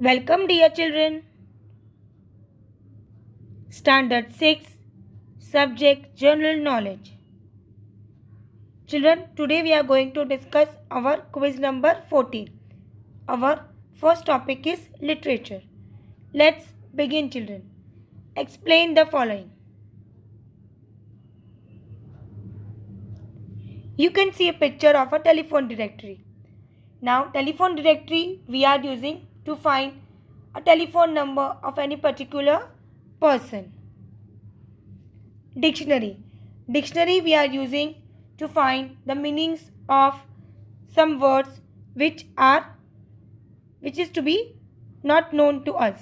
Welcome, dear children. Standard 6, Subject General Knowledge. Children, today we are going to discuss our quiz number 14. Our first topic is literature. Let's begin, children. Explain the following. You can see a picture of a telephone directory. Now, telephone directory we are using to find a telephone number of any particular person. Dictionary. Dictionary we are using to find the meanings of some words which is to be not known to us.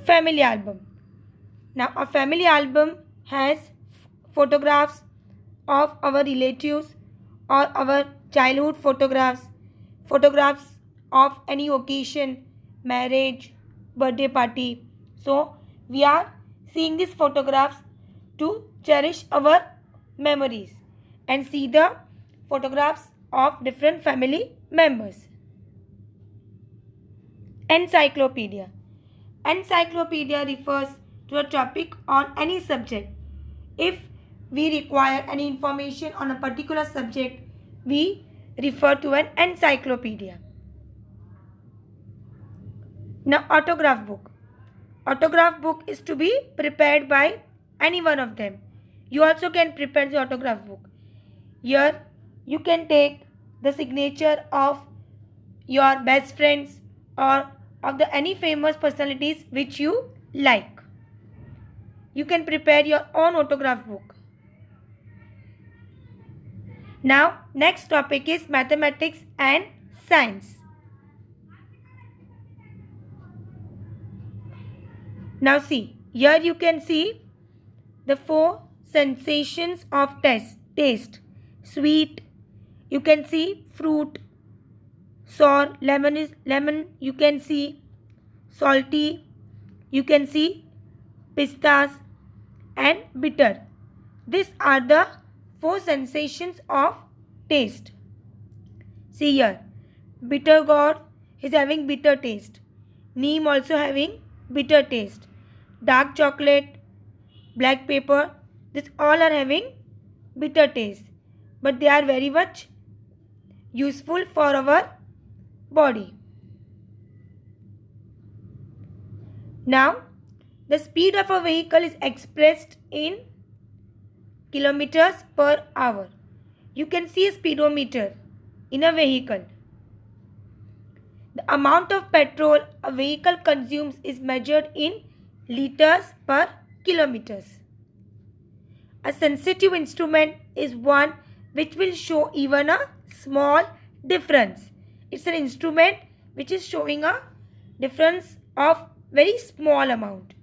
Family album. Now, a family album has photographs of our relatives or our childhood photographs, photographs of any occasion, marriage, birthday party. So, we are seeing these photographs to cherish our memories and see the photographs of different family members. Encyclopedia. Encyclopedia refers to a topic on any subject. If we require any information on a particular subject, we refer to an encyclopedia. Now, autograph book. Autograph book is to be prepared by any one of them. You also can prepare the autograph book. Here, you can take the signature of your best friends or of the any famous personalities which you like. You can prepare your own autograph book. Now, next topic is mathematics and science. Now see, here you can see the 4 sensations of taste. Sweet, you can see fruit. Sour, lemon, you can see salty, you can see pistas, and bitter. These are the 4 sensations of taste. See here, bitter gourd is having bitter taste. Neem also having bitter taste. Dark chocolate, black pepper, these all are having bitter taste. But they are very much useful for our body. Now, the speed of a vehicle is expressed in kilometers per hour. You can see a speedometer in a vehicle. The amount of petrol a vehicle consumes is measured in liters per kilometers. A sensitive instrument is one which will show even a small difference. It's an instrument which is showing a difference of very small amount.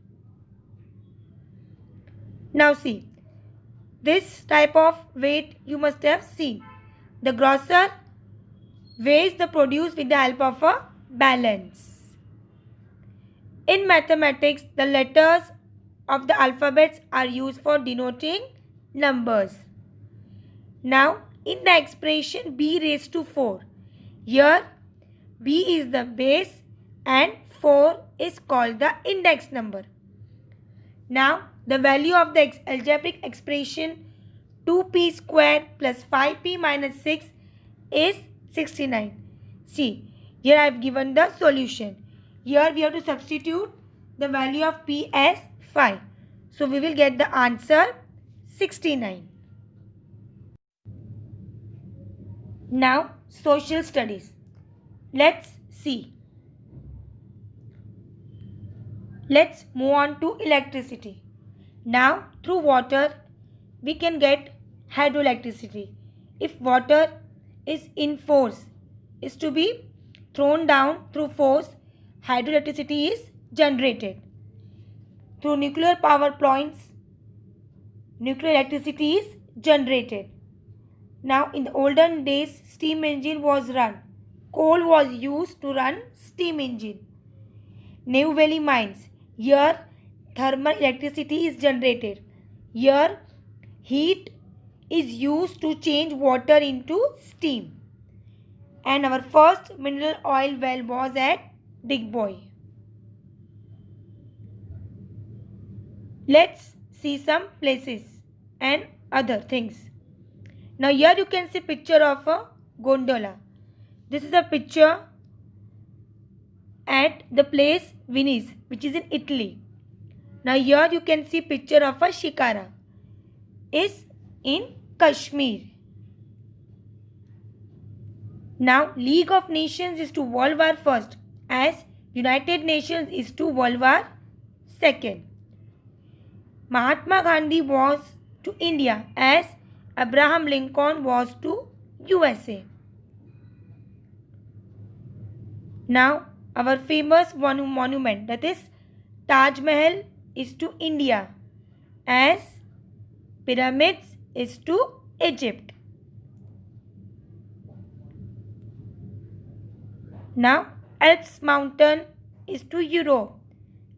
Now see, this type of weight you must have seen. The grocer weighs the produce with the help of a balance. In mathematics, the letters of the alphabets are used for denoting numbers. Now, in the expression b raised to 4, here b is the base and 4 is called the index number. Now, the value of the algebraic expression 2p squared plus 5p minus 6 is 69. See, here I have given the solution. Here we have to substitute the value of p as 5. So, we will get the answer 69. Now, social studies. Let's see. Let's move on to electricity. Now, through water, we can get hydroelectricity. If water is in force, is to be thrown down through force, hydroelectricity is generated. Through nuclear power plants, nuclear electricity is generated. Now, in the olden days, steam engine was run. Coal was used to run steam engine. New Valley mines. Here, thermal electricity is generated. Here, heat is used to change water into steam. And our first mineral oil well was at Digboy. Let's see some places and other things. Now here you can see picture of a gondola. This is a picture at the place Venice, which is in Italy. Now here you can see picture of a shikara. Is in Kashmir. Now League of Nations is to World War First, as United Nations is to World War Second. Mahatma Gandhi was to India, as Abraham Lincoln was to USA. Now our famous monument, that is Taj Mahal, is to India, as pyramids is to Egypt. Now Alps mountain is to Europe,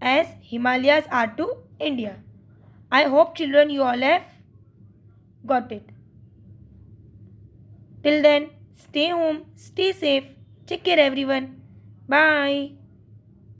as Himalayas are to India. I hope children you all have got it. Till then, stay home, stay safe, take care everyone. Bye.